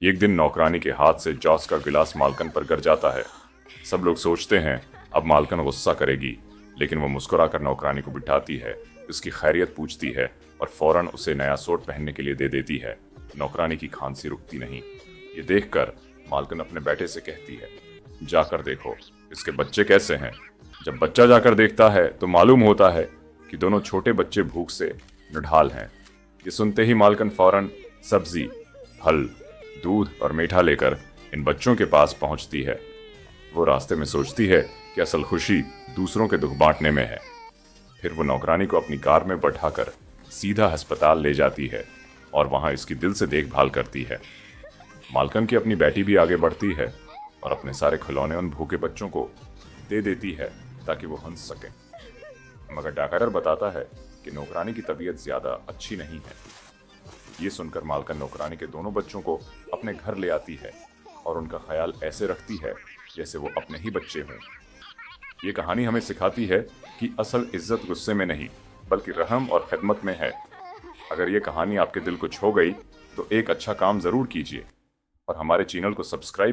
एक दिन नौकरानी के हाथ से जॉस का गिलास मालकन पर गिर जाता है। सब लोग सोचते हैं अब मालकन गुस्सा करेगी, लेकिन वो मुस्कुराकर नौकरानी को बिठाती है, उसकी खैरियत पूछती है और फौरन उसे नया सूट पहनने के लिए दे देती है। नौकरानी की खांसी रुकती नहीं। ये देखकर मालकन अपने बेटे से कहती है, जाकर देखो इसके बच्चे कैसे हैं। जब बच्चा जाकर देखता है तो मालूम होता है कि दोनों छोटे बच्चे भूख से निढाल हैं। ये सुनते ही मालकन फौरन सब्जी, फल, दूध और मीठा लेकर इन बच्चों के पास पहुंचती है। वो रास्ते में सोचती है कि असल खुशी दूसरों के दुख बांटने में है। फिर वो नौकरानी को अपनी कार में बैठाकर सीधा अस्पताल ले जाती है और वहां इसकी दिल से देखभाल करती है। मालकन की अपनी बेटी भी आगे बढ़ती है और अपने सारे खिलौने उन भूखे बच्चों को दे देती है ताकि वो हंस सकें। मगर डाकघर बताता है कि नौकरानी की तबीयत ज्यादा अच्छी नहीं है। ये सुनकर मालकन नौकरानी के दोनों बच्चों को अपने घर ले आती है और उनका ख्याल ऐसे रखती है जैसे वो अपने ही बच्चे हों। ये कहानी हमें सिखाती है कि असल इज्जत गुस्से में नहीं बल्कि रहम और खिदमत में है। अगर ये कहानी आपके दिल को छू गई तो एक अच्छा काम जरूर कीजिए और हमारे चैनल को सब्सक्राइब